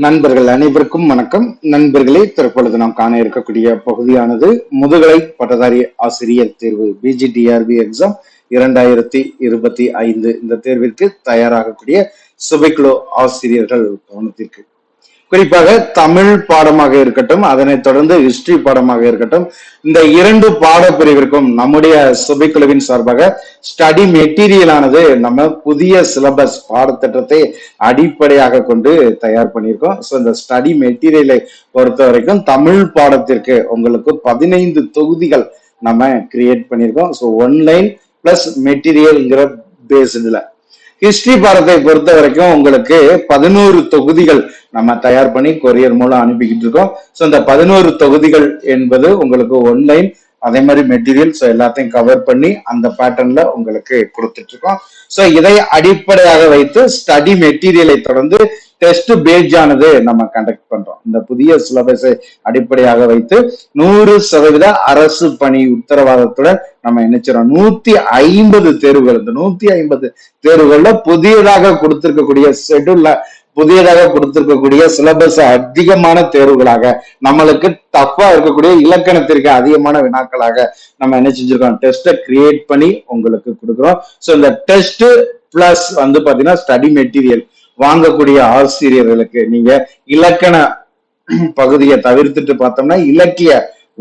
நண்பர்கள் அனைவருக்கும் வணக்கம். நண்பர்களே, தற்பொழுது நாம் காண இருக்கக்கூடிய பகுதியானது முதுகலை பட்டதாரி ஆசிரியர் தேர்வு பிஜிடிஆர்பி எக்ஸாம் 2025. இந்த தேர்விற்கு தயாராகக்கூடிய சுபைக்குழு ஆசிரியர்கள் கவனத்திற்கு. குறிப்பாக தமிழ் பாடமாக இருக்கட்டும், அதனைத் தொடர்ந்து ஹிஸ்டரி பாடமாக இருக்கட்டும், இந்த இரண்டு பாடப்பிரிவிற்கும் நம்முடைய சுபைக்குழுவின் சார்பாக ஸ்டடி மெட்டீரியல் ஆனது நம்ம புதிய சிலபஸ் பாடத்திட்டத்தை அடிப்படையாக கொண்டு தயார் பண்ணியிருக்கோம். ஸோ இந்த ஸ்டடி மெட்டீரியலை பொறுத்த வரைக்கும் தமிழ் பாடத்திற்கு உங்களுக்கு 15 தொகுதிகள் நம்ம கிரியேட் பண்ணியிருக்கோம். ஸோ ஒன்லைன் பிளஸ் மெட்டீரியல்ங்கிற பேஸ்ல ஹிஸ்டரி பாடத்தை பொறுத்த வரைக்கும் உங்களுக்கு 11 தொகுதிகள் நம்ம தயார் பண்ணி கொரியர் மூலம் அனுப்பிக்கிட்டு இருக்கோம். ஸோ இந்த 11 தொகுதிகள் என்பது உங்களுக்கு ஒன்லைன், அதே மாதிரி மெட்டீரியல், ஸோ எல்லாத்தையும் கவர் பண்ணி அந்த பேட்டர்ன்ல உங்களுக்கு கொடுத்துட்டு இருக்கோம். ஸோ இதை அடிப்படையாக வைத்து ஸ்டடி மெட்டீரியலை தொடர்ந்து டெஸ்ட் பேஜ் ஆனது நம்ம கண்டக்ட் பண்றோம். இந்த புதிய சிலபஸை அடிப்படையாக வைத்து 100% அரசு பணி உத்தரவாதத்துடன் நம்ம நினைச்சிடறோம். 150 தேர்வுகள், இந்த 150 தேர்வுகள்ல புதியதாக கொடுத்திருக்கக்கூடிய ஷெட்யூல்ல புதியதாக கொடுத்திருக்கக்கூடிய சிலபஸ் அதிகமான தேர்வுகளாக நம்மளுக்கு டஃபா இருக்கக்கூடிய இலக்கணத்திற்கு அதிகமான வினாக்களாக நம்ம என்ன செஞ்சிருக்கோம், டெஸ்ட்டை கிரியேட் பண்ணி உங்களுக்கு கொடுக்குறோம். ஸோ இந்த டெஸ்ட் பிளஸ் பாத்தீங்கன்னா ஸ்டடி மெட்டீரியல் வாங்கக்கூடிய ஆசிரியர்களுக்கு நீங்க இலக்கண பகுதியை தவிர்த்துட்டு பார்த்தோம்னா இலக்கிய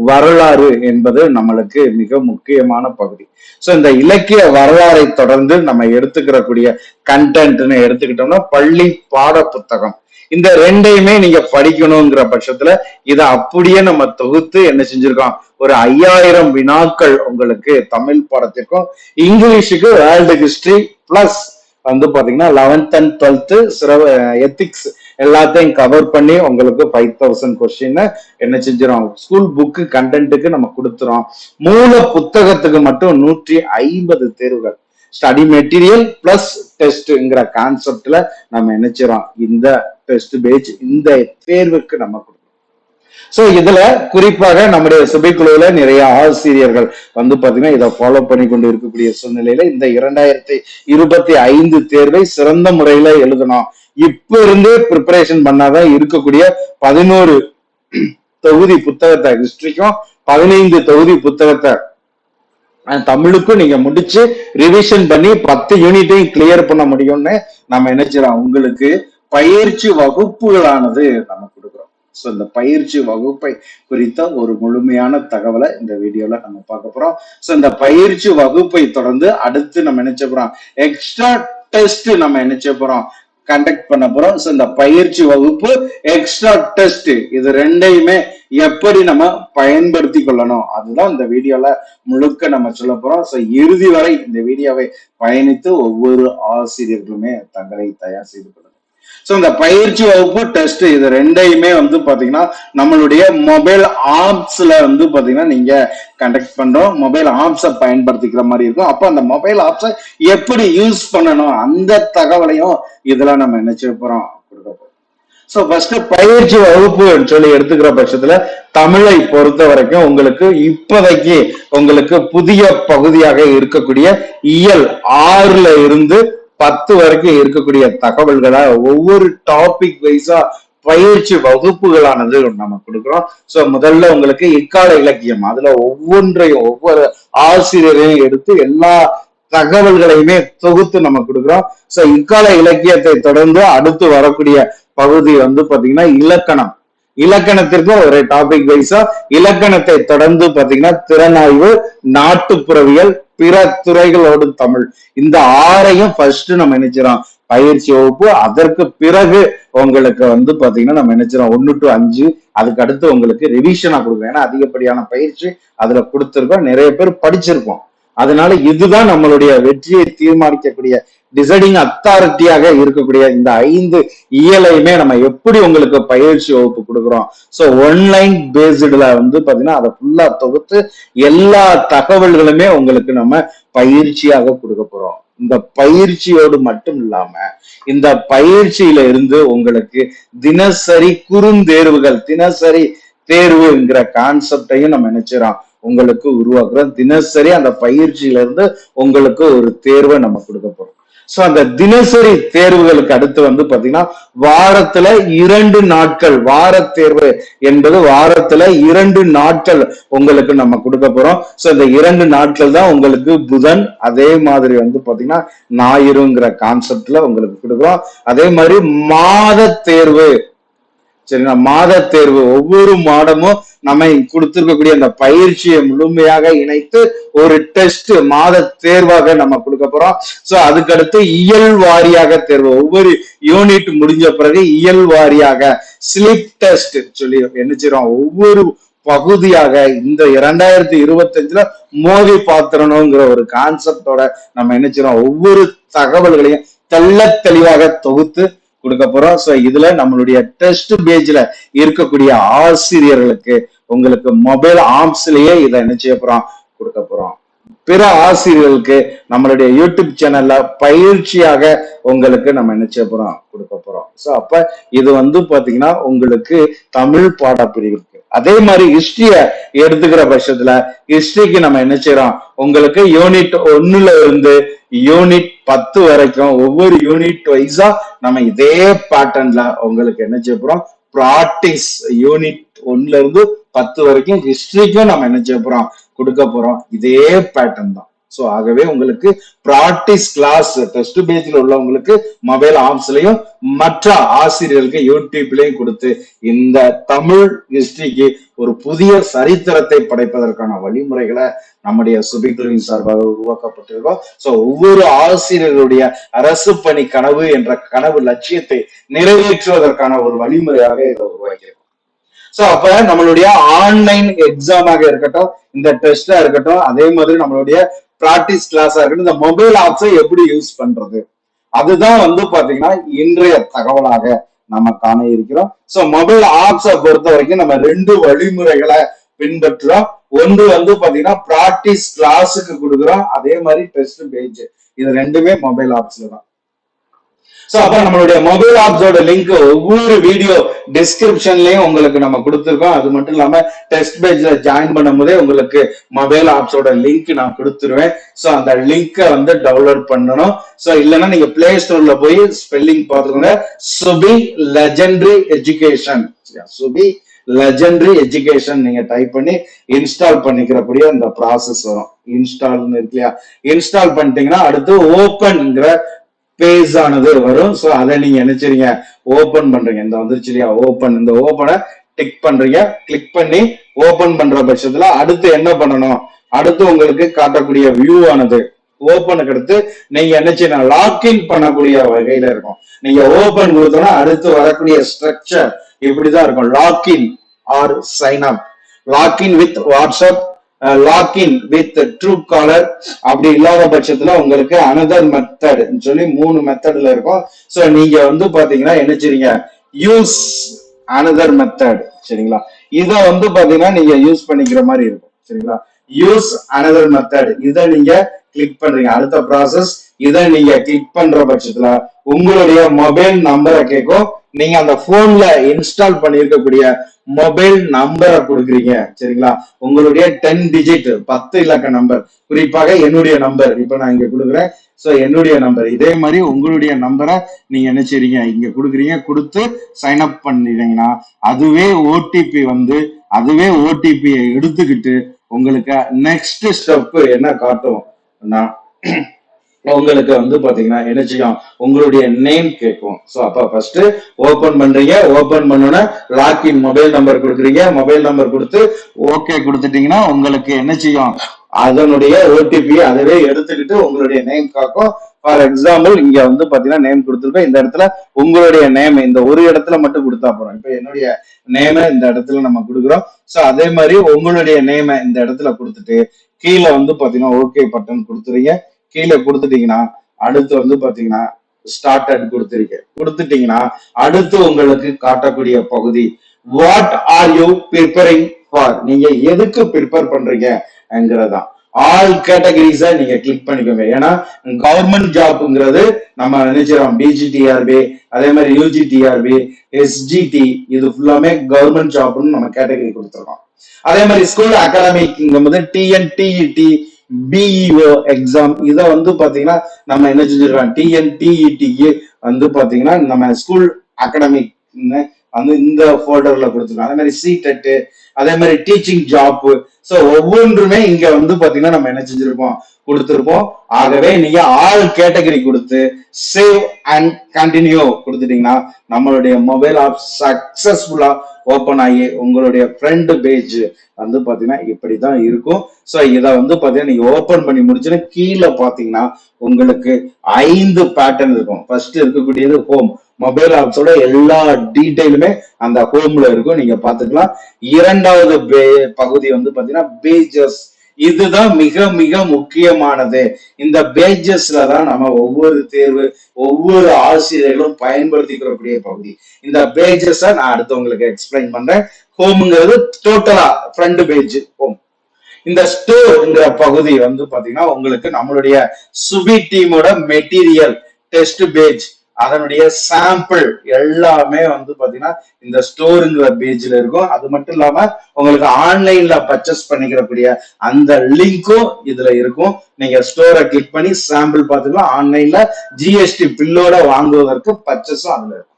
வரலாறு என்பது நம்மளுக்கு மிக முக்கியமான பகுதி. ஸோ இந்த இலக்கிய வரலாறை தொடர்ந்து நம்ம எடுத்துக்கிறக்கூடிய கண்டென்ட்னு எடுத்துக்கிட்டோம்னா பள்ளி பாட புத்தகம், இந்த ரெண்டையுமே நீங்க படிக்கணுங்கிற பட்சத்துல இதை அப்படியே நம்ம தொகுத்து என்ன செஞ்சிருக்கோம், ஒரு 5000 வினாக்கள் உங்களுக்கு தமிழ் பாடத்திற்கும் இங்கிலீஷுக்கு வேர்ல்டு ஹிஸ்டரி பிளஸ் பாத்தீங்கன்னா 11th and 12th எத்திக்ஸ் எல்லாத்தையும் கவர் பண்ணி உங்களுக்கு 5000 கொஸ்டின் என்ன செஞ்சிடும், ஸ்கூல் புக்கு கண்டென்ட்டுக்கு நம்ம கொடுத்துறோம். மூல புத்தகத்துக்கு மட்டும் 150 தேர்வுகள், ஸ்டடி மெட்டீரியல் பிளஸ் டெஸ்ட்ங்கிற கான்செப்ட்ல நம்ம நினைச்சிடறோம். இந்த டெஸ்ட் பேஜ் இந்த தேர்வுக்கு நம்ம கொடுக்கிறோம். சோ இதுல குறிப்பாக நம்முடைய சுபைக்குழுல நிறைய ஆசிரியர்கள் பாத்தீங்கன்னா இதை ஃபாலோ பண்ணி கொண்டு இருக்கக்கூடிய சூழ்நிலையில இந்த 2025 தேர்வை சிறந்த முறையில எழுதணும், இப்ப இருந்தே ப்ரிப்பரேஷன் பண்ணாதான் இருக்கக்கூடிய 11 தொகுதி புத்தகத்தை ஹிஸ்டரிக்கும் 15 தொகுதி புத்தகத்தை தமிழுக்கும் நீங்க முடிச்சு ரிவிஷன் பண்ணி 10 யூனிட்டையும் கிளியர் பண்ண முடியும்னு நம்ம நினைச்சிடறோம். உங்களுக்கு பயிற்சி வகுப்புகளானது நம்ம கொடுக்குறோம். ஸோ இந்த பயிற்சி வகுப்பை குறித்த ஒரு முழுமையான தகவலை இந்த வீடியோல நம்ம பார்க்க போறோம். ஸோ இந்த பயிற்சி வகுப்பை தொடர்ந்து அடுத்து நம்ம நினைச்ச போறோம் எக்ஸ்ட்ரா டெஸ்ட் நம்ம நினைச்ச போறோம் கண்டக்ட் பண்ண போறோம். ஸோ இந்த பயிற்சி வகுப்பு எக்ஸ்ட்ரா டெஸ்ட் இது ரெண்டையுமே எப்படி நம்ம பயன்படுத்தி கொள்ளணும் அதுதான் இந்த வீடியோல முழுக்க நம்ம சொல்ல போறோம். ஸோ இறுதி வரை இந்த வீடியோவை பயணித்து ஒவ்வொரு ஆசிரியர்களுமே தங்களை தயார் செய்து கொள்ளும். ஸோ இந்த பயிற்சி வகுப்பு டெஸ்ட் இது ரெண்டையுமே பாத்தீங்கன்னா நம்மளுடைய மொபைல் ஆப்ஸ்ல பாத்தீங்கன்னா நீங்க கண்டக்ட் பண்றோம். மொபைல் ஆப்ஸை பயன்படுத்திக்கிற மாதிரி இருக்கும். அப்ப அந்த மொபைல் ஆப்ஸை எப்படி யூஸ் பண்ணணும் அந்த தகவலையும் இதெல்லாம் நம்ம என்ன செய்ய போறோம், கொடுக்க போறோம். ஸோ ஃபர்ஸ்ட் பயிற்சி வகுப்பு சொல்லி எடுத்துக்கிற பட்சத்துல தமிழை பொறுத்த வரைக்கும் உங்களுக்கு இப்போதைக்கு உங்களுக்கு புதிய பகுதியாக இருக்கக்கூடிய இயல் 6ல இருந்து 10 வரைக்கும் இருக்கக்கூடிய தகவல்களை ஒவ்வொரு டாபிக் வைஸா பயிற்சி வகுப்புகளானது நம்ம கொடுக்குறோம். சோ முதல்ல உங்களுக்கு இக்கால இலக்கியம், அதுல ஒவ்வொன்றையும் ஒவ்வொரு ஆசிரியரையும் எடுத்து எல்லா தகவல்களையுமே தொகுத்து நம்ம கொடுக்குறோம். சோ இக்கால இலக்கியத்தை தொடர்ந்து அடுத்து வரக்கூடிய பகுதி பாத்தீங்கன்னா இலக்கணம். இலக்கணத்திற்கும் ஒரு டாபிக் வைஸா இலக்கணத்தை தொடர்ந்து பாத்தீங்கன்னா திறனாய்வு, நாட்டுப்புறவியல், பிற துறைகளோடு தமிழ், இந்த 6ஐயும் ஃபர்ஸ்ட் நம்ம நினைச்சிடறோம் பயிற்சி வகுப்பு. அதற்கு பிறகு உங்களுக்கு பாத்தீங்கன்னா நம்ம நினைச்சிடறோம் 1 to 5, அதுக்கு அடுத்து உங்களுக்கு ரிவிஷனா கொடுக்குறோம். ஏன்னா அதிகப்படியான பயிற்சி அதுல கொடுத்துருக்கோம், நிறைய பேர் படிச்சிருக்கோம். அதனால இதுதான் நம்மளுடைய வெற்றியை தீர்மானிக்கக்கூடிய டிசைடிங் அத்தாரிட்டியாக இருக்கக்கூடிய இந்த 5 இயலையுமே நம்ம எப்படி உங்களுக்கு பயிற்சி வகுப்பு கொடுக்குறோம். ஸோ ஒன்லைன் பேஸ்டுல பாத்தீங்கன்னா அதை ஃபுல்லா தொகுத்து எல்லா தகவல்களுமே உங்களுக்கு நம்ம பயிற்சியாக கொடுக்க போறோம். இந்த பயிற்சியோடு மட்டும் இல்லாம இந்த பயிற்சியில இருந்து உங்களுக்கு தினசரி குறுந்தேர்வுகள், தினசரி தேர்வுங்கிற கான்செப்டையும் நம்ம நினைச்சிடறோம் உங்களுக்கு உருவாக்குறோம். தினசரி அந்த பயிற்சியில இருந்து உங்களுக்கு ஒரு தேர்வை நம்ம கொடுக்க போறோம். சோ அந்த தினசரி தேர்வுகளுக்கு அடுத்து வந்து பாத்தீங்கன்னா வாரத்துல 2 நாட்கள் வார தேர்வு என்பது வாரத்துல 2 நாட்கள் உங்களுக்கு நம்ம கொடுக்க போறோம். சோ இந்த 2 நாட்கள் தான் உங்களுக்கு புதன், அதே மாதிரி வந்து பாத்தீங்கன்னா ஞாயிறுங்கிற கான்செப்ட்ல உங்களுக்கு கொடுக்குறோம். அதே மாதிரி மாத தேர்வு, சரிங்களா, மாத தேர்வு ஒவ்வொரு மாதமும் நம்ம கொடுத்திருக்கக்கூடிய அந்த பயிற்சியை முழுமையாக இணைத்து ஒரு டெஸ்ட் மாத தேர்வாக நம்ம கொடுக்க போறோம். சோ அதுக்கடுத்து இயல் வாரியாக தேர்வு, ஒவ்வொரு யூனிட் முடிஞ்ச பிறகு இயல் வாரியாக ஸ்லிப் டெஸ்ட் சொல்லி என்ன செய்றோம், ஒவ்வொரு பகுதியாக இந்த 2025ல மோதி பாத்திரணுங்கிற ஒரு கான்செப்டோட நம்ம என்ன செய்றோம், ஒவ்வொரு தகவல்களையும் தெள்ள தெளிவாக தொகுத்து கொடுக்க போறோம். சோ இதுல நம்மளுடைய டெஸ்ட் பேஜ்ல இருக்கக்கூடிய ஆசிரியர்களுக்கு உங்களுக்கு மொபைல் ஆப்ஸ்லயே இதை என்ன செய்ய போறோம், கொடுக்க போறோம். பிற ஆசிரியர்களுக்கு நம்மளுடைய யூடியூப் சேனல்ல பயிற்சியாக உங்களுக்கு நம்ம என்ன செய்ய போறோம், கொடுக்க போறோம். சோ அப்ப இது வந்து பாத்தீங்கன்னா உங்களுக்கு தமிழ் பாடப்பிரிவுக்கு. அதே மாதிரி ஹிஸ்டரிய எடுத்துக்கிற பட்சத்துல ஹிஸ்டரிக்கு நம்ம என்ன செய்யறோம், உங்களுக்கு யூனிட் 1ல இருந்து யூனிட் 10 வரைக்கும் ஒவ்வொரு யூனிட் வைஸா நம்ம இதே பேட்டர்ன்ல உங்களுக்கு என்ன செய்ய போறோம், பிராக்டிஸ் யூனிட் 1ல இருந்து 10 வரைக்கும் ஹிஸ்டரிக்கும் நம்ம என்ன செய்ய போறோம், கொடுக்க போறோம். இதே பேட்டர்ன் தான். சோ ஆகவே உங்களுக்கு பிராக்டிஸ் கிளாஸ் டெஸ்ட் பேஜ்ல உள்ளவங்களுக்கு மொபைல் ஆப்ஸ்லயும் மற்ற ஆசிரியர்களுக்கு யூடியூப்லயும் கொடுத்து இந்த தமிழ் ஹிஸ்டரிக்கு ஒரு புதிய சரித்திரத்தை படைப்பதற்கான வழிமுறைகளை நம்முடைய சுபிகுருவின் சார்பாக உருவாக்கப்பட்டிருக்கோம். சோ ஒவ்வொரு ஆசிரியர்களுடைய அரசு பணி கனவு என்ற கனவு லட்சியத்தை நிறைவேற்றுவதற்கான ஒரு வழிமுறையாக இதை உருவாக்கியிருக்கோம். சோ அப்ப நம்மளுடைய ஆன்லைன் எக்ஸாமாக இருக்கட்டும், இந்த டெஸ்டா இருக்கட்டும், அதே மாதிரி நம்மளுடைய பிராக்டிஸ் கிளாஸா இருக்கட்டும், இந்த மொபைல் ஆப்ஸை எப்படி யூஸ் பண்றது, அதுதான் வந்து பாத்தீங்கன்னா இன்றைய தகவலாக நம்ம காண இருக்கிறோம். சோ மொபைல் ஆப்ஸை பொறுத்த வரைக்கும் நம்ம 2 வழிமுறைகளை பின்பற்றுறோம். ஒன்று வந்து பாத்தீங்கன்னா பிராக்டிஸ் கிளாஸுக்கு கொடுக்குறோம், அதே மாதிரி டெஸ்ட் பேஜ், இது 2மே மொபைல் ஆப்ஸ்ல தான். சோ அப்ப நம்மளுடைய மொபைல் ஆப்ஸோட லிங்க் ஒவ்வொரு வீடியோ டிஸ்கிரிப்ஷன்லயும் உங்களுக்கு நம்ம கொடுத்துருக்கோம். அது மட்டும் இல்லாம டெஸ்ட் பேஜ்ல ஜாயின் பண்ணும் போதே உங்களுக்கு மொபைல் ஆப்ஸோட லிங்க் நான் கொடுத்துருவேன். சோ அந்த லிங்கை வந்து டவுன்லோட் பண்ணணும். சோ இல்லைன்னா நீங்க பிளே ஸ்டோர்ல போய் ஸ்பெல்லிங் பார்த்துக்கோங்க, சுபி லெஜெண்டரி எஜுகேஷன், சுபி லெஜெண்டரி எஜுகேஷன் நீங்க டைப் பண்ணி இன்ஸ்டால் பண்ணிக்கிறபடியே அந்த ப்ராசஸ் வரும். இன்ஸ்டால் இருக்கு இல்லையா, இன்ஸ்டால் பண்ணிட்டீங்கன்னா அடுத்து ஓபன்ங்கிற பேஜ் ஆனது வரும். சோ அதை நீங்க நினைச்சிருங்க ஓபன் பண்றீங்க, இந்த வந்துருச்சு இல்லையா ஓபன், இந்த ஓபனை டிக் பண்றீங்க. கிளிக் பண்ணி ஓபன் பண்ற பட்சத்துல அடுத்து என்ன பண்ணணும், அடுத்து உங்களுக்கு காட்டக்கூடிய வியூ ஆனது ஓபனுக்கு அடுத்து நீங்க என்ன செய்யணும், லாக்இன் பண்ணக்கூடிய வகையில இருக்கும். நீங்க ஓபன் கொடுத்தோம்னா அடுத்து வரக்கூடிய ஸ்ட்ரக்சர் இப்படிதான் இருக்கும். Login or sign up, login with WhatsApp, login with Truecaller, அப்படி இல்லாத பட்சத்துல உங்களுக்கு அனதர் மெத்தட் சொல்லி 3 மெத்தட்ல இருக்கும். சோ நீங்க வந்து பாத்தீங்கன்னா என்ன செய்றீங்க, யூஸ் அனதர் மெத்தட், சரிங்களா, இத வந்து பாத்தீங்கன்னா நீங்க யூஸ் பண்ணிக்கிற மாதிரி இருக்கும். சரிங்களா, யூஸ் அனதர் மெத்தட் இதை நீங்க கிளிக் பண்றீங்க. அடுத்த ப்ராசஸ், இதை நீங்க கிளிக் பண்ற பட்சத்துல உங்களுடைய மொபைல் நம்பரை கேட்கும். நீங்க அந்த போன்ல இன்ஸ்டால் பண்ணிருக்கக்கூடிய மொபைல் நம்பரை கொடுக்குறீங்க. சரிங்களா, உங்களுடைய 10 டிஜிட் 10 இலக்க நம்பர், குறிப்பாக என்னுடைய நம்பர் இப்ப நான் இங்க கொடுக்குறேன். சோ என்னுடைய நம்பர், இதே மாதிரி உங்களுடைய நம்பரை நீங்க என்ன செய்றீங்க, இங்க கொடுக்குறீங்க. கொடுத்து சைன் அப் பண்ணிட்டீங்கன்னா அதுவே ஓடிபி வந்து அதுவே ஓடிபியை எடுத்துக்கிட்டு உங்களுக்கு நெக்ஸ்ட் ஸ்டெப் என்ன காட்டும், உங்களுக்கு வந்து பாத்தீங்கன்னா என்ன செய்யும், உங்களுடைய நேம் கேட்கும். சோ அப்ப ஃபர்ஸ்ட் ஓபன் பண்றீங்க. ஓபன் பண்ணோன்னா லாக்இன் மொபைல் நம்பர் கொடுக்குறீங்க. மொபைல் நம்பர் கொடுத்து ஓகே கொடுத்துட்டீங்கன்னா உங்களுக்கு என்ன செய்யும், அதனுடைய ஓடிபி அதுவே எடுத்துக்கிட்டு உங்களுடைய நேம் காக்கும். ஃபார் எக்ஸாம்பிள் இங்க வந்து பாத்தீங்கன்னா நேம் கொடுத்துருக்கோம். இந்த இடத்துல உங்களுடைய நேம் இந்த ஒரு இடத்துல மட்டும் கொடுத்தா போறோம். இப்ப என்னுடைய நேம இந்த இடத்துல நம்ம கொடுக்குறோம். சோ அதே மாதிரி உங்களுடைய நேம இந்த இடத்துல கொடுத்துட்டு கீழே வந்து பாத்தீங்கன்னா ஓகே பட்டன் கொடுத்துறீங்க. கீழே கொடுத்துட்டீங்கன்னா அடுத்து வந்து பாத்தீங்கன்னா ஸ்டார்ட் கொடுத்துட்டீங்கன்னா அடுத்து உங்களுக்கு காட்டக்கூடிய பகுதி what are you preparing for, நீங்க எதுக்கு ப்ரிப்பேர் பண்றீங்கங்கிறதான். ஆல் கேட்டகரிஸா நீங்க கிளிக் பண்ணிக்கோங்க. ஏன்னா கவர்மெண்ட் ஜாப்ங்கிறது நம்ம நினைச்சிரோம் பிஜிடிஆர்பி, அதே மாதிரி யூஜிடிஆர்பி, எஸ்ஜிடி, இது ஃபுல்லாமே கவர்மெண்ட் ஜாப்னு நம்ம கேட்டகரி கொடுத்துருக்கோம். அதே மாதிரி school academic TNTET, BEO exam இதை வந்து பாத்தீங்கன்னா நம்ம என்ன செஞ்சிருக்கோம், டிஎன்டிஇடிக்கு வந்து பாத்தீங்கன்னா நம்ம ஸ்கூல் அகாடமிக் வந்து இந்த போல்டர்ல கொடுத்துருக்கோம். அதே மாதிரி சிடெட், அதே மாதிரி டீச்சிங் ஜாப், சோ ஒவ்வொன்றுமே இங்க வந்து பாத்தீங்கன்னா நம்ம என்ன செஞ்சிருப்போம், கொடுத்திருப்போம். ஆகவே நீங்க ஆல் கேட்டகரி கொடுத்து சேவ் அண்ட் கண்டினியூ கொடுத்துட்டீங்கன்னா நம்மளுடைய மொபைல் ஆப் சக்சஸ்ஃபுல்லா ஓபன் ஆகி உங்களுடைய ஃப்ரண்ட் பேஜ் வந்து பாத்தீங்கன்னா இப்படிதான் இருக்கும். சோ இதை வந்து பாத்தீங்கன்னா நீங்க ஓபன் பண்ணி முடிச்சுன்னு கீழே பாத்தீங்கன்னா உங்களுக்கு 5 பேட்டர்ன் இருக்கும். ஃபர்ஸ்ட் இருக்கக்கூடியது ஹோம், மொபைல் ஆப்ஸோட எல்லா டீடைலுமே அந்த ஹோம்ல இருக்கும், நீங்க பாத்துக்கலாம். இரண்டாவது பகுதி வந்து பாத்தீங்கன்னா பேஜஸ், இதுதான் மிக மிக முக்கியமானது. இந்த பேஜஸ்ல தான் நம்ம ஒவ்வொரு தேர்வு ஒவ்வொரு ஆசிரியர்களும் பயன்படுத்திக்கிறக்கூடிய பகுதி. இந்த பேஜஸ் நான் அடுத்து உங்களுக்கு எக்ஸ்பிளைன் பண்றேன். ஹோம்ங்கிறது டோட்டலா ஃப்ரண்ட் பேஜ் ஹோம். இந்த ஸ்டோர்ங்கிற பகுதி வந்து பாத்தீங்கன்னா உங்களுக்கு நம்மளுடைய சுபி டீமோட மெட்டீரியல், டெஸ்ட் பேஜ், அதனுடைய சாம்பிள் எல்லாமே வந்து பாத்தீங்கன்னா இந்த ஸ்டோருங்கிற பேஜ்ல இருக்கும். அது மட்டும் இல்லாம உங்களுக்கு ஆன்லைன்ல பர்ச்சேஸ் பண்ணிக்கிறக்கூடிய அந்த லிங்க்கும் இதுல இருக்கும். நீங்க ஸ்டோரை கிளிக் பண்ணி சாம்பிள் பாத்துக்கலாம். ஆன்லைன்ல ஜிஎஸ்டி பில்லோட வாங்குவதற்கு பர்ச்சேஸும் அதுல இருக்கும்.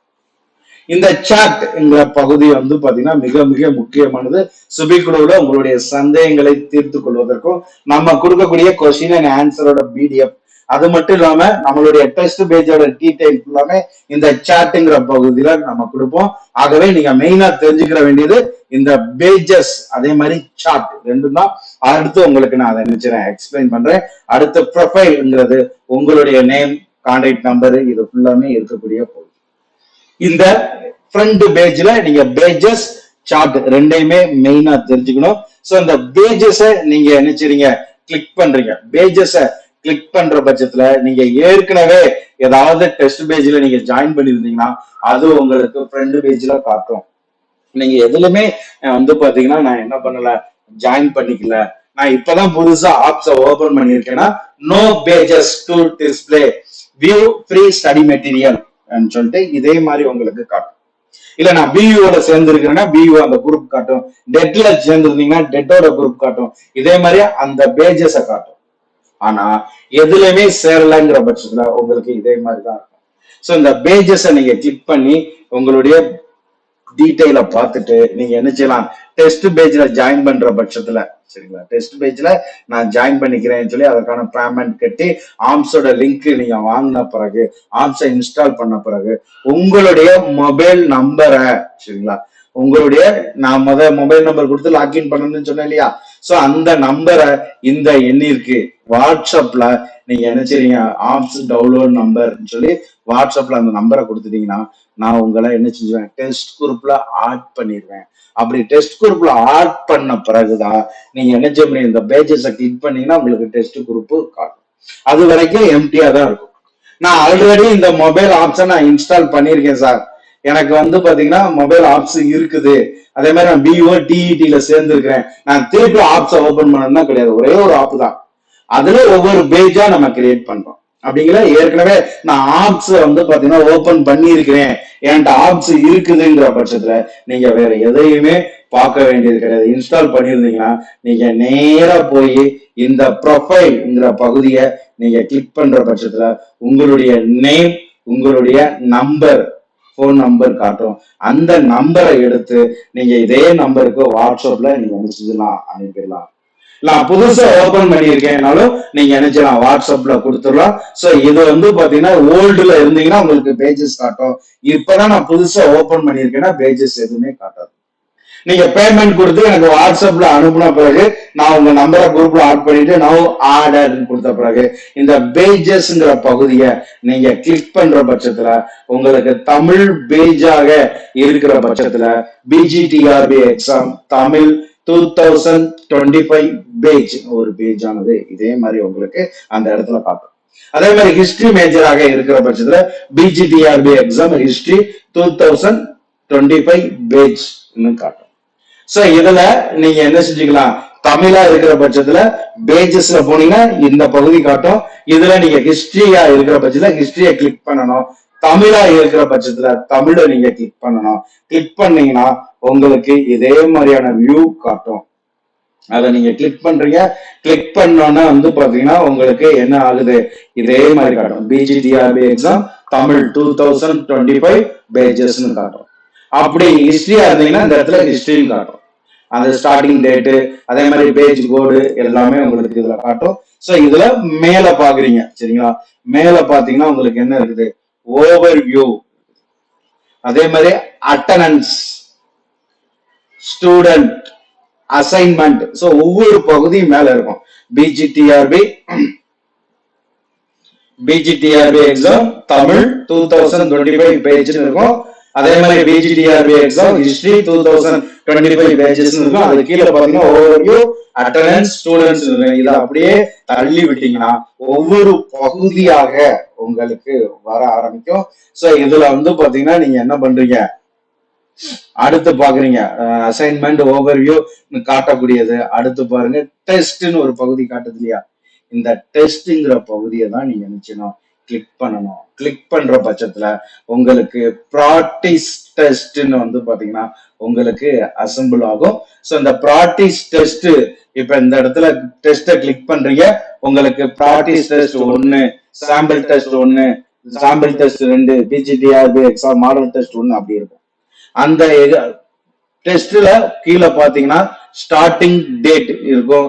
இந்த சாட்ங்கிற பகுதி வந்து பாத்தீங்கன்னா மிக மிக முக்கியமானது. சுபிக்குழுவுல உங்களுடைய சந்தேகங்களை தீர்த்து கொள்வதற்கும் நம்ம கொடுக்கக்கூடிய கொஸ்டின் அண்ட் ஆன்சரோட பிடிஎஃப், அது மட்டும் இல்லாம நம்மளுடைய டெஸ்ட் பேஜோட டீடைல் எல்லாமே இந்த சாட்ங்கிற பகுதியில நம்ம கொடுப்போம். ஆகவே நீங்க மெயினா தெரிஞ்சுக்கிற வேண்டியது இந்த பேஜஸ் அதே மாதிரி சார்ட் ரெண்டும் தான். அடுத்து உங்களுக்கு நான் அதை நினைச்சிடறேன் எக்ஸ்பிளைன் பண்றேன். அடுத்த ப்ரொஃபைல்ங்கிறது உங்களுடைய நேம், கான்டாக்ட் நம்பர், இது ஃபுல்லாமே இருக்கக்கூடிய பகுதி. இந்த ஃப்ரண்ட் பேஜ்ல நீங்க பேஜஸ் சார்ட் ரெண்டையுமே மெயினா தெரிஞ்சுக்கணும். சோ இந்த பேஜஸ நீங்க நினைச்சிருங்க கிளிக் பண்றீங்க. பேஜஸ கிளிக் பண்ற பட்சத்துல நீங்க ஏற்கனவே ஏதாவது டெஸ்ட் பேஜ்ல நீங்க ஜாயின் பண்ணிருந்தீங்கன்னா அது உங்களுக்கு ஃப்ரண்ட் பேஜ்ல காட்டும். நீங்க எதுலுமே வந்து பாத்தீங்கன்னா நான் என்ன பண்ணல, ஜாயின் பண்ணிக்கல, நான் இப்பதான் புதுசா ஆப்ஸ ஓபன் பண்ணிருக்கேன்னா no pages to display view free study material சொல்லிட்டு இதே மாதிரி உங்களுக்கு காட்டும். இல்ல நான் பியூட சேர்ந்து இருக்கிறேன்னா பியூ அந்த குரூப் காட்டும், டெட்ல சேர்ந்துருந்தீங்கன்னா டெட்டோட குரூப் காட்டும். இதே மாதிரி அந்த பேஜஸ காட்டும். ஆனா எதுலையுமே சேரலங்கிற பட்சத்துல உங்களுக்கு இதே மாதிரிதான் இருக்கும். சோ இந்த பேஜஸ நீங்க கிளிக் பண்ணி உங்களுடைய டீடைல பார்த்துட்டு நீங்க என்ன செய்யலாம், டெஸ்ட் பேஜ்ல ஜாயின் பண்ற பட்சத்துல சரிங்களா, டெஸ்ட் பேஜ்ல நான் ஜாயின் பண்ணிக்கிறேன்னு சொல்லி அதற்கான பேமெண்ட் கட்டி ஆம்ஸோட லிங்க் நீங்க வாங்கின பிறகு, ஆம்ஸை இன்ஸ்டால் பண்ண பிறகு உங்களுடைய மொபைல் நம்பரை சரிங்களா, உங்களுடைய நான் மொபைல் நம்பர் கொடுத்து லாக்இன் பண்ணணும்னு சொன்னேன் இல்லையா, சோ அந்த நம்பரை இந்த எண்ணிற்கு வாட்ஸ்அப்ல நீங்க என்ன செய்றீங்க, ஆப்ஸ் டவுன்லோட் நம்பர் சொல்லி வாட்ஸ்அப்ல அந்த நம்பரை கொடுத்துட்டீங்கன்னா நான் உங்களை என்ன செஞ்சுவேன், டெஸ்ட் குரூப்ல ஆட் பண்ணிடுவேன். அப்படி டெஸ்ட் குரூப்ல ஆட் பண்ண பிறகுதான் நீங்க என்ன செய்ய முடியும், இந்த பேஜஸை கிளிக் பண்ணீங்கன்னா உங்களுக்கு டெஸ்ட் குரூப் காட்டும். அது வரைக்கும் எம்டியா தான் இருக்கும். நான் ஆல்ரெடி இந்த மொபைல் ஆப்ஸை நான் இன்ஸ்டால் பண்ணியிருக்கேன் சார், எனக்கு வந்து பாத்தீங்கன்னா மொபைல் ஆப்ஸ் இருக்குது, அதே மாதிரி நான் பிஓ டிஇடில சேர்ந்து இருக்கிறேன், நான் திருப்பி ஆப்ஸை ஓபன் பண்ணணும்னா கிடையாது, ஒரே ஒரு ஆப் தான், அதுல ஒவ்வொரு பேஜா நம்ம கிரியேட் பண்றோம். அப்படிங்கிற ஏற்கனவே நான் ஆப்ஸ் வந்து பாத்தீங்கன்னா ஓபன் பண்ணி இருக்கிறேன், என்கிட்ட ஆப்ஸ் இருக்குதுங்கிற பட்சத்துல நீங்க வேற எதையுமே பார்க்க வேண்டியது கிடையாது. இன்ஸ்டால் பண்ணிருந்தீங்கன்னா நீங்க நேரா போய் இந்த ப்ரொஃபைல்ங்கிற பகுதியை நீங்க கிளிக் பண்ற பட்சத்துல உங்களுடைய நேம், உங்களுடைய நம்பர், போன் நம்பர் காட்டும். அந்த நம்பரை எடுத்து நீங்க இதே நம்பருக்கு வாட்ஸ்அப்ல நீங்க மெசேஜ்லாம் அனுப்பிடலாம். நான் புதுசா ஓபன் பண்ணியிருக்கேன்னாலும் நீங்க நினைச்சலாம் வாட்ஸ்அப்ல கொடுத்துடலாம். சோ இது வந்து பாத்தீங்கன்னா ஓல்டுல இருந்தீங்கன்னா உங்களுக்கு பேஜஸ் காட்டும். இப்பதான் நான் புதுசா ஓபன் பண்ணியிருக்கேன்னா பேஜஸ் எதுவுமே காட்டாது. நீங்க பேமெண்ட் கொடுத்து எனக்கு வாட்ஸ்அப்ல அனுப்புன பிறகு நான் உங்க நம்பரை குரூப்ல ஆட் பண்ணிட்டு நான் ஆர்டர் கொடுத்த பிறகு இந்த பேஜஸ்ங்கிற பகுதியை நீங்க கிளிக் பண்ற பட்சத்துல உங்களுக்கு தமிழ் பேஜாக இருக்கிற பட்சத்துல பிஜிடிஆர்பி எக்ஸாம் தமிழ் 2025 பேஜ் ஒரு பேஜ் ஆனது இதே மாதிரி உங்களுக்கு அந்த இடத்துல காட்டும். அதே மாதிரி ஹிஸ்டரி மேஜராக இருக்கிற பட்சத்துல பிஜிடிஆர்பி எக்ஸாம் ஹிஸ்டரி 2025 பேஜ் காட்டும். சோ இதுல நீங்க என்ன செஞ்சுக்கலாம், தமிழா இருக்கிற பட்சத்துல பேஜஸ்ல போனீங்கன்னா இந்த பகுதி காட்டும். இதுல நீங்க ஹிஸ்டரியா இருக்கிற பட்சத்துல ஹிஸ்டரியை கிளிக் பண்ணணும், தமிழா இருக்கிற பட்சத்துல தமிழை நீங்க கிளிக் பண்ணணும். கிளிக் பண்ணீங்கன்னா உங்களுக்கு இதே மாதிரியான வியூ காட்டும். அதை நீங்க கிளிக் பண்றீங்க. கிளிக் பண்ணோன்னா வந்து பாத்தீங்கன்னா உங்களுக்கு என்ன ஆகுது, இதே மாதிரி காட்டும். பிஜிடிஆர்பி எக்ஸாம் தமிழ் 2025 பேஜஸ்ன்னு காட்டும். அப்படி ஹிஸ்டரியா இருந்தீங்கன்னா இந்த இடத்துல ஹிஸ்டரின்னு காட்டும். அந்த ஸ்டார்டிங் டேட்டு, அதே மாதிரி பேஜ் கோடு எல்லாமே உங்களுக்கு இதுல காட்டும். ஸோ இதுல மேல பாக்குறீங்க சரிங்களா, மேல பாத்தீங்கன்னா உங்களுக்கு என்ன இருக்குது, ஓவர் வியூ, அதே மாதிரி அட்டனன்ஸ், ஸ்டூடெண்ட், அசைன்மெண்ட். ஸோ ஒவ்வொரு பகுதியும் மேல இருக்கும். பிஜிடிஆர்பி எக்ஸாம் தமிழ் 2025 பேஜ் இருக்கும். அதே மாதிரி பிஜிடிஆர்பி எக்ஸாம் ஹிஸ்டரி 2025 பேஜஸ் இருக்கும். அது கீழே பாத்தீங்கன்னா ஓவர்வியூ, அட்டெண்டன்ஸ், ஸ்டூடெண்ட்ஸ். இதை அப்படியே தள்ளி விட்டீங்கன்னா ஒவ்வொரு பகுதியாக உங்களுக்கு வர ஆரம்பிக்கும். சோ இதுல வந்து பாத்தீங்கன்னா நீங்க என்ன பண்றீங்க, அடுத்து பாக்குறீங்க அசைன்மெண்ட், ஓவர்வியூ காட்டக்கூடியது. அடுத்து பாருங்க டெஸ்ட்னு ஒரு பகுதி காட்டுது இல்லையா, இந்த டெஸ்ட்ங்கிற பகுதியை தான் நீங்க நினைச்சணும் கிளிக் பண்ணணும். கிளிக் பண்ற பட்சத்துல உங்களுக்கு ப்ராக்டிஸ் டெஸ்ட்னு வந்து பாத்தீங்கன்னா உங்களுக்கு அசம்பிள் ஆகும். ஸோ இந்த ப்ராக்டிஸ் டெஸ்ட், இப்ப இந்த இடத்துல டெஸ்ட்டை கிளிக் பண்றீங்க, உங்களுக்கு practice test 1, sample test 1, sample test 2, PGTRB exam model test 1 அப்படி இருக்கும். அந்த டெஸ்ட்ல கீழே பாத்தீங்கன்னா ஸ்டார்டிங் டேட் இருக்கும்,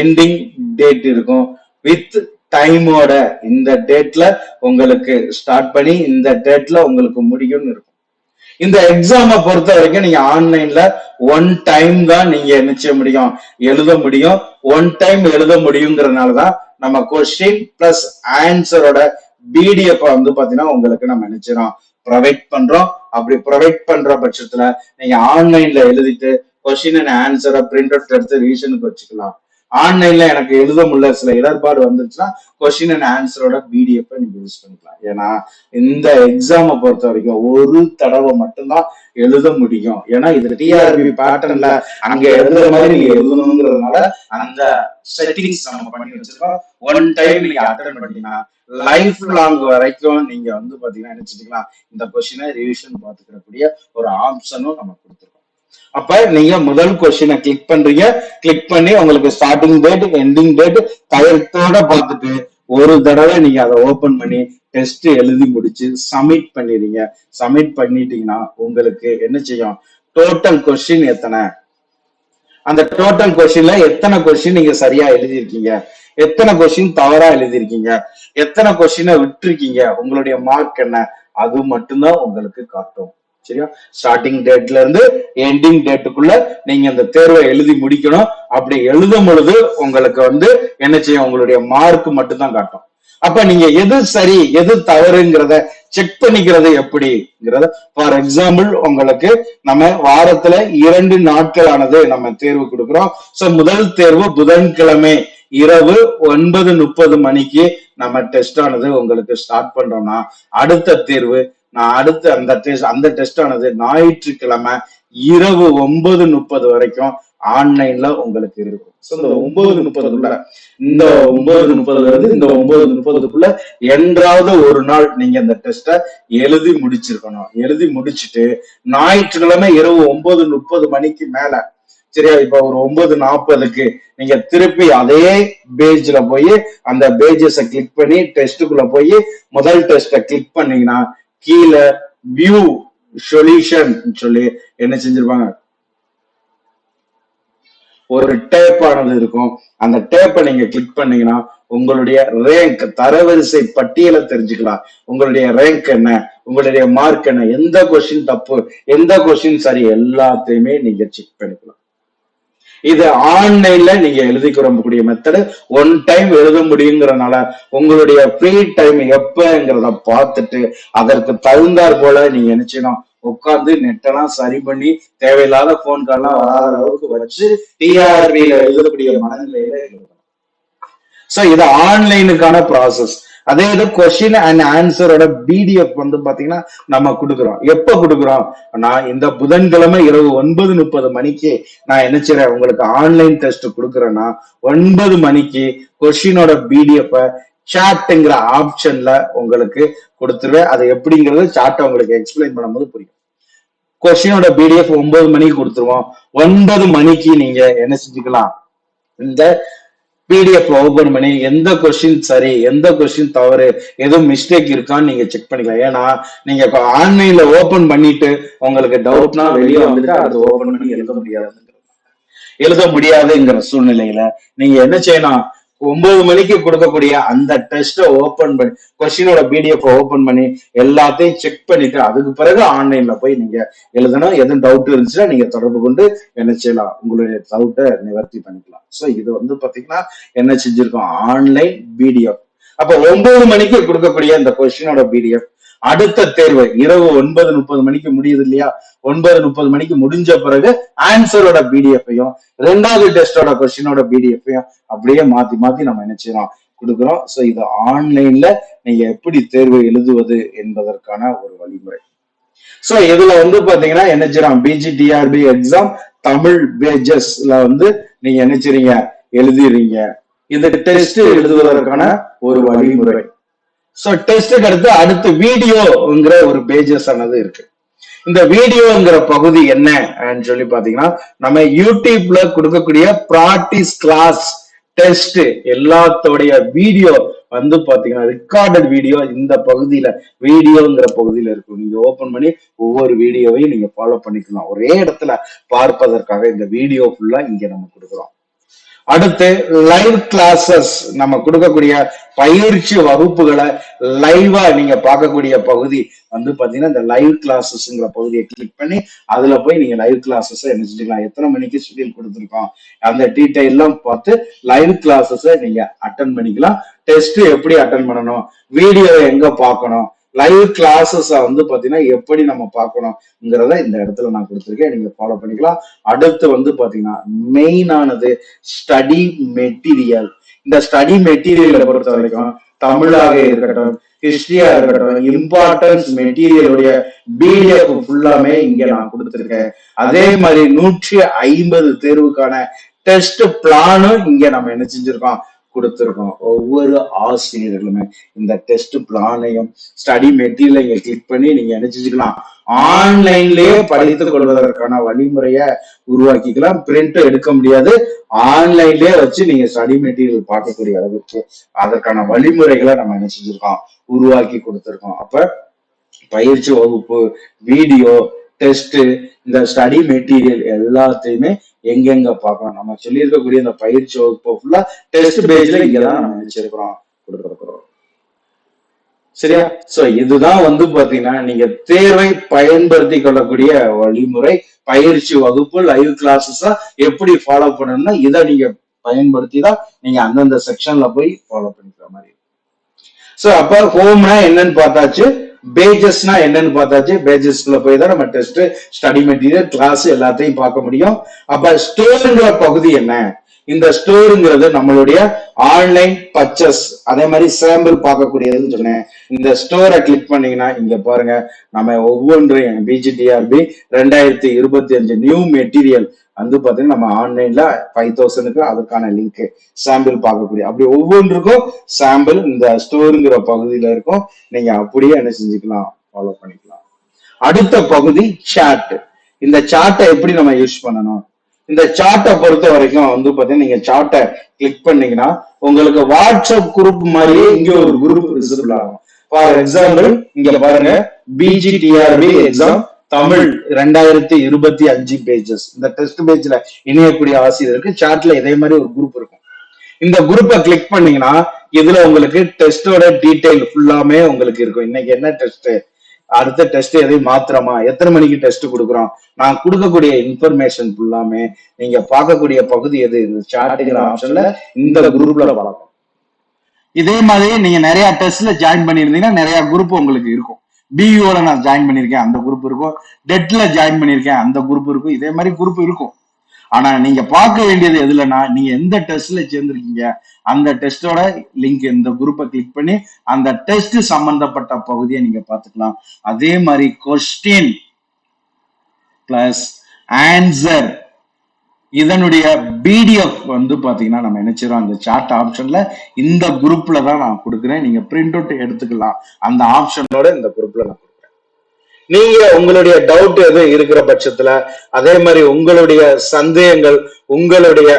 எண்டிங் டேட் இருக்கும், வித் டைமோட இந்த டேட்ல உங்களுக்கு ஸ்டார்ட் பண்ணி இந்த டேட்ல உங்களுக்கு முடியும்னு இருக்கும். இந்த எக்ஸாமை பொறுத்த வரைக்கும் நீங்க ஆன்லைன்ல 1 டைம் தான் நீங்க நிச்சய முடியும், எழுத முடியும். 1 டைம் எழுத முடியுங்கிறதுனாலதான் நம்ம கொஸ்டின் பிளஸ் ஆன்சரோட பிடிஎஃப் வந்து பாத்தீங்கன்னா உங்களுக்கு நம்ம நினைச்சிடும் ப்ரொவைட் பண்றோம். அப்படி ப்ரொவைட் பண்ற பட்சத்துல நீங்க ஆன்லைன்ல எழுதிட்டு கொஸ்டின் அண்ட் ஆன்சரை பிரிண்ட் அவுட் எடுத்து ரிவிஷனுக்கு வச்சுக்கலாம். ஆன்லைன்ல எனக்கு எழுத முடியல, சில இடர்பாடு வந்துருச்சுன்னா கொஸ்டின் அண்ட் ஆன்சரோட பிடிஎஃப் நீங்க யூஸ் பண்ணிக்கலாம். ஏன்னா இந்த எக்ஸாமை பொறுத்த வரைக்கும் ஒரு தடவை மட்டும்தான் எழுத முடியும். ஏன்னா இது டிஆர்பி பேட்டர்ன்ல அங்க எழுதுற மாதிரி நீங்க எழுதணுங்கிறதுனால அந்த செட்டிங்ஸ் நம்ம பண்ணி வச்சிருக்கோம். 1 டைம் நீங்க அட்டெண்ட் பண்ணீங்கன்னா லைஃப் லாங் வரைக்கும் நீங்க வந்து பாத்தீங்கன்னா நினைச்சிட்டீங்கன்னா இந்த கொஸ்டினை ரிவிஷன் பார்த்துக்கிறக்கூடிய ஒரு ஆப்ஷனும் நம்ம கொடுத்துருக்கோம். அப்ப நீங்க முதல் கொஸ்டினை கிளிக் பண்றீங்க, கிளிக் பண்ணி உங்களுக்கு ஸ்டார்டிங் டேட், எண்டிங் டேட் தயத்தோட பார்த்துட்டு ஒரு தடவை நீங்க அதை ஓபன் பண்ணி டெஸ்ட் எழுதி முடிச்சு சப்மிட் பண்ணிடுங்க. சப்மிட் பண்ணிட்டீங்கன்னா உங்களுக்கு என்ன செய்யும், டோட்டல் கொஸ்டின் எத்தனை, அந்த டோட்டல் கொஸ்டின்ல எத்தனை கொஸ்டின் நீங்க சரியா எழுதியிருக்கீங்க, எத்தனை கொஸ்டின் தவறா எழுதியிருக்கீங்க, எத்தனை கொஸ்டினை விட்டுருக்கீங்க, உங்களுடைய மார்க் என்ன, அது மட்டும்தான் உங்களுக்கு காட்டும். சரியா, ஸ்டார்டிங் டேட்ல இருந்து எண்டிங் டேட்டுக்குள்ள நீங்க இந்த தேர்வை எழுதி முடிக்கணும். அப்படி எழுதும் பொழுது உங்களுக்கு வந்து என்ன செய்யும், உங்களுடைய மார்க் மட்டும்தான் காட்டும். அப்ப நீங்க எது சரி எது தவறுங்கிறத செக் பண்ணிக்கிறது எப்படிங்கிறத, ஃபார் எக்ஸாம்பிள் உங்களுக்கு நம்ம வாரத்துல 2 நாட்களானது நம்ம தேர்வு கொடுக்கிறோம். சோ முதல் தேர்வு புதன்கிழமை இரவு 9:30 மணிக்கு நம்ம டெஸ்ட் ஆனது உங்களுக்கு ஸ்டார்ட் பண்றோம்னா, அடுத்த தேர்வு நான் அடுத்து அந்த டெஸ்ட் ஆனது ஞாயிற்றுக்கிழமை இரவு 9:30 வரைக்கும் ஆன்லைன்ல உங்களுக்கு இருக்கும். இந்த 9:30 இந்த 9:30 இருந்து இந்த 9:30 என்றாவது ஒரு நாள் நீங்க இந்த டெஸ்ட எழுதி முடிச்சிருக்கணும். எழுதி முடிச்சுட்டு ஞாயிற்றுக்கிழமை இரவு 9:30 மணிக்கு மேல, சரியா, இப்ப ஒரு 9:40 நீங்க திருப்பி அதே பேஜ்ல போய் அந்த பேஜஸ கிளிக் பண்ணி டெஸ்டுக்குள்ள போய் முதல் டெஸ்ட கிளிக் பண்ணீங்கன்னா கீழே வியூ சொல்யூஷன் சொல்லி என்ன செஞ்சிருப்பாங்க, ஒரு டேப் ஆனது இருக்கும். அந்த டேப்பை நீங்க கிளிக் பண்ணீங்கன்னா உங்களுடைய ரேங்க், தரவரிசை பட்டியலை தெரிஞ்சுக்கலாம். உங்களுடைய ரேங்க் என்ன, உங்களுடைய மார்க் என்ன, எந்த கொஸ்டின் தப்பு, எந்த கொஸ்டின் சரி, எல்லாத்தையுமே நீங்க செக் பண்ணிக்கலாம். இது ஆன்லைன்ல நீங்க எழுதிக்கிறக்கூடிய மெத்தடு. 1 டைம் எழுத முடியுங்கிறதுனால உங்களுடைய ஃப்ரீ டைம் எப்பங்கிறத பார்த்துட்டு அதற்கு தகுந்தாற் போல நீங்க நினைச்சணும் உட்கார்ந்து நெட்டெல்லாம் சரி பண்ணி தேவையில்லாத போன் கால்லாம் வராத அளவுக்கு வச்சு டிஆர்பியில எழுதக்கூடிய மனநிலையில எழுதணும். சோ இது ஆன்லைனுக்கான ப்ராசஸ். அதே இது கொஸ்டின் அண்ட் ஆன்சரோட பிடிஎஃப் வந்து பாத்தீங்கன்னா நம்ம கொடுக்குறோம். எப்ப கொடுக்குறோம், நான் இந்த புதன்கிழமை இரவு 9:30 மணிக்கு நான் என்ன செய்றேன், உங்களுக்கு ஆன்லைன் டெஸ்ட் கொடுக்குறேன்னா 9 மணிக்கு கொஸ்டினோட பிடிஎஃப் சாட்ங்கிற ஆப்ஷன்ல உங்களுக்கு கொடுத்துருவேன். அது எப்படிங்கிறது சாட்டை உங்களுக்கு எக்ஸ்பிளைன் பண்ணும்போது புரியும். கொஸ்டினோட பிடிஎஃப் 9 மணிக்கு கொடுத்துருவோம். 9 மணிக்கு நீங்க என்ன செஞ்சுக்கலாம், இந்த பிடிஎஃப் ஓபன் பண்ணி எந்த கொஸ்டின் சரி எந்த கொஸ்டின் தவறு எதுவும் மிஸ்டேக் இருக்கான்னு நீங்க செக் பண்ணிக்கலாம். ஏன்னா நீங்க ஆன்லைன்ல ஓபன் பண்ணிட்டு உங்களுக்கு டவுட்னா வெளியே வந்துட்டு அதை ஓபன் பண்ணி எழுத முடியாதுங்கிற சூழ்நிலையில நீங்க என்ன செய்யணும், 9 மணிக்கு கொடுக்கக்கூடிய அந்த டெஸ்ட்டை ஓபன் பண்ணி கொஸ்டினோட பிடிஎஃப் ஓபன் பண்ணி எல்லாத்தையும் செக் பண்ணிட்டு அதுக்கு பிறகு ஆன்லைன்ல போய் நீங்க எழுதணும். எதுவும் டவுட் இருந்துச்சுன்னா நீங்க தொடர்பு கொண்டு என்ன செய்யலாம், உங்களுடைய டவுட்டை நிவர்த்தி பண்ணிக்கலாம். சோ இது வந்து பாத்தீங்கன்னா என்ன செஞ்சிருக்கோம், ஆன்லைன் பிடிஎஃப். அப்ப 9 மணிக்கு கொடுக்கக்கூடிய இந்த கொஸ்டினோட பிடிஎஃப் அடுத்த தேர்வு இரவு 9:30 மணிக்கு முடியுது இல்லையா, 9:30 மணிக்கு முடிஞ்ச பிறகு ஆன்சரோட பிடிஎஃப்ஐயும் 2வது டெஸ்டோட கொஸ்டினோட பிடிஎஃப்ஐயும் அப்படியே மாத்தி மாத்தி நம்ம என்ன செய்யறோம், கொடுக்குறோம். சோ இது ஆன்லைன்ல நீங்க எப்படி தேர்வு எழுதுவது என்பதற்கான ஒரு வழிமுறை. சோ இதுல வந்து பாத்தீங்கன்னா என்ன செய்யறோம், பிஜிடிஆர்பி எக்ஸாம் தமிழ் பேஜஸ்ல வந்து நீங்க என்ன செய்றீங்க, எழுதிடுறீங்க. இந்த டெஸ்ட் எழுதுவதற்கான ஒரு வழிமுறை. சோ டெஸ்டுக்கு அடுத்து வீடியோங்கிற ஒரு பேஜஸ் ஆனது இருக்கு. இந்த வீடியோங்கிற பகுதி என்ன சொல்லி பாத்தீங்கன்னா, நம்ம யூடியூப்ல கொடுக்கக்கூடிய பிராக்டிஸ் கிளாஸ் டெஸ்ட் எல்லாத்தோடைய வீடியோ வந்து பாத்தீங்கன்னா ரெக்கார்டட் வீடியோ இந்த பகுதியில வீடியோங்கிற பகுதியில இருக்கும். நீங்க ஓபன் பண்ணி ஒவ்வொரு வீடியோவையும் நீங்க ஃபாலோ பண்ணிக்கலாம். ஒரே இடத்துல பார்ப்பதற்காக இந்த வீடியோ ஃபுல்லா இங்க நம்ம கொடுக்குறோம். அடுத்து லைவ் கிளாஸஸ், நம்ம கொடுக்கக்கூடிய பயிற்சி வகுப்புகளை லைவா நீங்க பார்க்கக்கூடிய பகுதி வந்து பாத்தீங்கன்னா இந்த லைவ் கிளாஸஸ்ங்கிற பகுதியை கிளிக் பண்ணி அதுல போய் நீங்க லைவ் கிளாஸஸ் என்ன செஞ்சுக்கலாம், எத்தனை மணிக்கு ஷெட்யூல் கொடுத்துருக்கோம் அந்த டீடைல் எல்லாம் பார்த்து லைவ் கிளாஸஸ் நீங்க அட்டன் பண்ணிக்கலாம். டெஸ்ட் எப்படி அட்டன் பண்ணணும், வீடியோ எங்க பார்க்கணும், லைவ் கிளாஸஸ் வந்து பாத்தீங்கன்னா எப்படி நம்ம பார்க்கணும்ங்கிறத இந்த இடத்துல நான் கொடுத்துருக்கேன், நீங்க ஃபாலோ பண்ணிக்கலாம். அடுத்து வந்து பாத்தீங்கன்னா மெயினானது ஸ்டடி மெட்டீரியல். இந்த ஸ்டடி மெட்டீரியலை பொறுத்த வரைக்கும் தமிழாக இருக்கட்டும், ஹிஸ்டரியா இருக்கட்டும், இம்பார்ட்டன்ஸ் மெட்டீரியலுடைய பிடிஎஃப் ஃபுல்லாமே இங்க நான் கொடுத்துருக்கேன். அதே மாதிரி 150 தேர்வுக்கான டெஸ்ட் பிளானும் இங்க நம்ம என்ன செஞ்சிருக்கோம், கொடுத்திருக்கோம். ஒவ்வொரு ஆசிரியர்களுமே இந்த டெஸ்ட் பிளானையும் ஸ்டடி மெட்டீரியல் இங்க கிளிக் பண்ணி நீங்க என்ன செஞ்சுக்கலாம், ஆன்லைன்லயே படித்துக் கொள்வதற்கான வழிமுறைய உருவாக்கிக்கலாம். பிரிண்ட் எடுக்க முடியாது, ஆன்லைன்லயே வச்சு நீங்க ஸ்டடி மெட்டீரியல் பார்க்கக்கூடிய அளவுக்கு அதற்கான வழிமுறைகளை நம்ம என்ன செஞ்சிருக்கோம், உருவாக்கி கொடுத்திருக்கோம். அப்ப பயிற்சி வகுப்பு, வீடியோ, டெஸ்ட், இந்த ஸ்டடி மெட்டீரியல் எல்லாத்தையுமே எங்கெங்க பார்க்கலாம், நம்ம சொல்லி இருக்கக்கூடிய இந்த பயிற்சி வகுப்பு ஃபுல்லா டெஸ்ட் பேஜ்ல இங்கதான் நம்ம நினைச்சிருக்கிறோம் கொடுக்கிறோம். சரியா? சோ இதுதான் வந்து பாத்தீங்கன்னா நீங்க தேர்வை பயன்படுத்தி கொள்ளக்கூடிய வழிமுறை. பயிற்சி வகுப்பு லைவ் கிளாஸஸ் எப்படி ஃபாலோ பண்ணணும்னா இதை நீங்க பயன்படுத்தி தான் நீங்க அந்தந்த செக்ஷன்ல போய் ஃபாலோ பண்ணிக்கிற மாதிரி. சோ அப்ப ஹோம்னா என்னன்னு பார்த்தாச்சு, பேஜஸ்னா என்னன்னு பார்த்தாச்சு. பேஜஸ்க்குள்ள போய் தான் நம்ம டெஸ்ட், ஸ்டடி மெட்டீரியல், கிளாஸ் எல்லாத்தையும் பார்க்க முடியும். அப்ப ஸ்டோருங்கிற பகுதி என்ன, இந்த ஸ்டோருங்கிறது நம்மளுடைய ஆன்லைன் பர்ச்சேஸ், அதே மாதிரி சாம்பிள் பார்க்கக்கூடியதுன்னு சொன்னேன். இந்த ஸ்டோரை கிளிக் பண்ணீங்கன்னா இங்க பாருங்க, நம்ம ஒவ்வொன்றையும் பிஜிடிஆர்பி 2025 நியூ மெட்டீரியல் வந்து பாத்தீங்கன்னா நம்ம ஆன்லைன்ல 5000க்கு அதுக்கான லிங்க் சாம்பிள் பார்க்கக்கூடிய அப்படி ஒவ்வொன்றுக்கும் சாம்பிள் இந்த ஸ்டோருங்கிற பகுதியில இருக்கும். நீங்க அப்படியே என்ன செஞ்சுக்கலாம், ஃபாலோ பண்ணிக்கலாம். அடுத்த பகுதி சாட். இந்த சார்ட்டை எப்படி நம்ம யூஸ் பண்ணணும், இந்த சார்ட்டை பொறுத்த வரைக்கும் வந்து பாத்தீங்கன்னா நீங்க சார்ட்டை கிளிக் பண்ணீங்கன்னா உங்களுக்கு வாட்ஸ்அப் குரூப் மாதிரியே இங்க ஒரு குரூப் விசிபிள் ஆகும். ஃபார் எக்ஸாம்பிள் இங்க பாருங்க, பிஜிடிஆர்பி எக்ஸாம் தமிழ் 2025 பேஜஸ். இந்த டெஸ்ட் பேஜ்ல இணையக்கூடிய ஆசிரியருக்கு சார்ட்ல இதே மாதிரி ஒரு குரூப் இருக்கும். இந்த குரூப்பை கிளிக் பண்ணீங்கன்னா இதுல உங்களுக்கு டெஸ்டோட டீடைல் ஃபுல்லாமே உங்களுக்கு இருக்கும். இன்னைக்கு என்ன டெஸ்ட், அடுத்த டெஸ்ட் எதையும் மாத்திரமா, எத்தனை மணிக்கு டெஸ்ட் கொடுக்குறோம், நான் கொடுக்கக்கூடிய இன்ஃபர்மேஷன் ஃபுல்லாமே நீங்க பார்க்கக்கூடிய பகுதி எது, இந்த சார்ட்டுங்கிற ஆப்ஷன்ல இந்த குரூப்ல பார்க்கலாம். இதே மாதிரி நீங்க நிறைய டெஸ்ட்ல ஜாயின் பண்ணிருந்தீங்கன்னா நிறைய குரூப் உங்களுக்கு இருக்கும். பியூல நான் ஜாயின் பண்ணிருக்கேன் அந்த குரூப் இருக்கும், டெட்ல ஜாயின் பண்ணிருக்கேன் அந்த குரூப் இருக்கும், இதே மாதிரி குரூப் இருக்கும். ஆனா நீங்க பார்க்க வேண்டியது எதுலன்னா, நீங்க எந்த டெஸ்ட்ல சேர்ந்திருக்கீங்க அந்த டெஸ்டோட லிங்க், இந்த குரூப்பை கிளிக் பண்ணி அந்த டெஸ்ட் சம்பந்தப்பட்ட பகுதியை நீங்க பார்த்துக்கலாம். அதே மாதிரி கொஸ்டின் பிளஸ் ஆன்சர் இதனுடைய பிடிஎஃப் வந்து பாத்தீங்கன்னா நம்ம நினைச்சிரோம் அந்த சார்ட் ஆப்ஷன்ல இந்த குரூப்ல தான் நான் கொடுக்குறேன். நீங்க பிரிண்ட் அவுட் எடுத்துக்கலாம், அந்த ஆப்ஷனோட இந்த குரூப்ல நான் கொடுக்குறேன். நீங்க உங்களுடைய டவுட் எது இருக்கிற பட்சத்துல, அதே மாதிரி உங்களுடைய சந்தேகங்கள், உங்களுடைய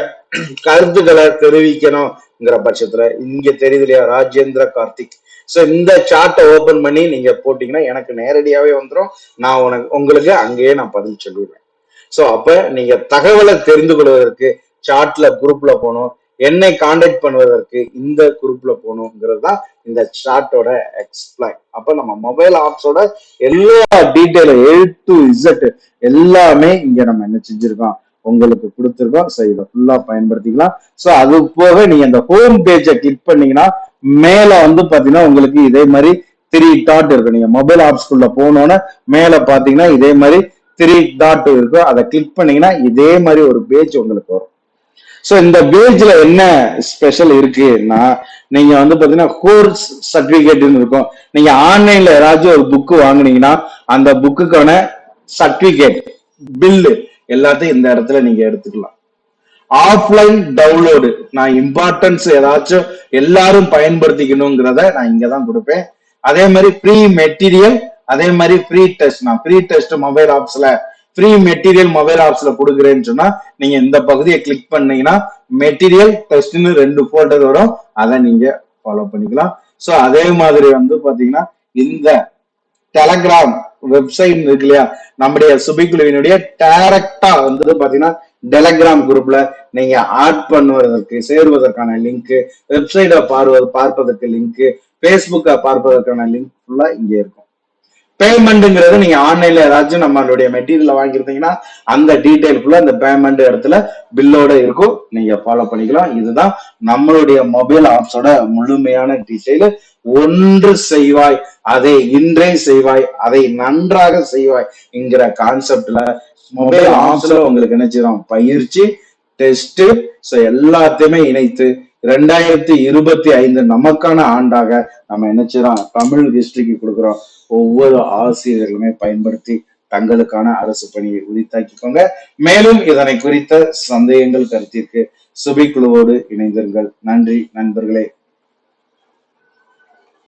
கருத்துக்களை தெரிவிக்கணுங்கிற பட்சத்துல இங்க தெரியுது இல்லையா, ராஜேந்திர கார்த்திக். சோ இந்த சார்ட்டை ஓபன் பண்ணி நீங்க போட்டீங்கன்னா எனக்கு நேரடியாவே வந்துடும். நான் உங்களுக்கு அங்கேயே நான் பதில் சொல்லிடுவேன். சோ அப்ப நீங்க தகவலை தெரிந்து கொள்வதற்கு சார்ட்ல குரூப்ல போகணும், என்னை கான்டாக்ட் பண்ணுவதற்கு இந்த குரூப்ல போகணுங்கிறது தான் இந்த சார்ட்டோட எக்ஸ்பிளைன். அப்ப நம்ம மொபைல் ஆப்ஸோட எல்லா டீட்டெயிலும் A to Z எல்லாமே இங்க நம்ம என்ன செஞ்சிருக்கோம், உங்களுக்கு கொடுத்துருக்கோம். ஸோ இதை ஃபுல்லா பயன்படுத்திக்கலாம். ஸோ அது போக நீங்க அந்த ஹோம் பேஜை கிளிக் பண்ணீங்கன்னா மேல வந்து பாத்தீங்கன்னா உங்களுக்கு இதே மாதிரி 3 டாட் இருக்கு. நீங்க மொபைல் ஆப்ஸ்குள்ள போனோன்னு மேல பாத்தீங்கன்னா இதே மாதிரி 3 டாட் இருக்கும். அதை கிளிக் பண்ணீங்கன்னா இதே மாதிரி ஒரு பேஜ் உங்களுக்கு வரும். ஸோ இந்த பேஜ்ல என்ன ஸ்பெஷல் இருக்குன்னா, நீங்க வந்து பாத்தீங்கன்னா கோர்ஸ் சர்டிபிகேட்னு இருக்கும். நீங்க ஆன்லைன்ல ஏதாச்சும் ஒரு புக்கு வாங்குனீங்கன்னா அந்த புக்குக்கான சர்டிபிகேட், பில்லு எல்லாத்தையும் இந்த இடத்துல நீங்க எடுத்துக்கலாம். ஆஃப்லைன் டவுன்லோடு, நான் இம்பார்ட்டன்ஸ் ஏதாச்சும் எல்லாரும் பயன்படுத்திக்கணுங்கிறத நான் இங்கதான் கொடுப்பேன். அதே மாதிரி ஃப்ரீ மெட்டீரியல், அதே மாதிரி ஃப்ரீ டெஸ்ட். நான் ஃப்ரீ டெஸ்ட் மொபைல் ஆப்ஸ்ல, ஃப்ரீ மெட்டீரியல் மொபைல் ஆப்ஸ்ல கொடுக்குறேன்னு சொன்னா நீங்க இந்த பகுதியை கிளிக் பண்ணீங்கன்னா மெட்டீரியல் டெஸ்ட்னு 2 போல்டர் வரும். அதை நீங்க ஃபாலோ பண்ணிக்கலாம். ஸோ அதே மாதிரி வந்து பாத்தீங்கன்னா இந்த டெலகிராம் வெப்சைட் இருக்கு இல்லையா, நம்முடைய சுபிக்குழுவினுடைய டைரக்டா வந்து பாத்தீங்கன்னா டெலகிராம் குரூப்ல நீங்க ஆட் பண்ணுவதற்கு சேருவதற்கான லிங்க், வெப்சைட்டை பார்ப்பதற்கு லிங்க், பேஸ்புக்கை பார்ப்பதற்கான லிங்க் ஃபுல்லா இங்க இருக்கும். பேமெண்ட்ங்கிறது நீங்க ஆன்லைன்ல ஏதாச்சும் நம்மளுடைய மெட்டீரியல் வாங்கியிருந்தீங்கன்னா அந்த டீடைல் ஃபுல்லா இந்த பேமெண்ட் இடத்துல பில்லோட இருக்கும், நீங்க ஃபாலோ பண்ணிக்கலாம். இதுதான் நம்மளுடைய மொபைல் ஆப்ஸோட முழுமையான டீடைல். ஒன்று செய்வாய் அதை இன்றே செய்வாய், அதை நன்றாக செய்வாய் என்கிற கான்செப்ட்ல மொபைல் ஆப்ஸ்ல உங்களுக்கு என்ன செய்யறோம், பயிற்சி, டெஸ்ட், எல்லாத்தையுமே இணைத்து 2025 நமக்கான ஆண்டாக நம்ம என்ன செய்யறோம், தமிழ் ஹிஸ்டரிக்கு கொடுக்குறோம். ஒவ்வொரு ஆசிரியர்களுமே பயன்படுத்தி தங்களுக்கான அரசு பணியை உரித்தாக்கிக்கோங்க. மேலும் இதனை குறித்த சந்தேகங்கள் கருத்திற்கு சுபி குழுவோடு இணைந்திருங்கள். நன்றி நண்பர்களே.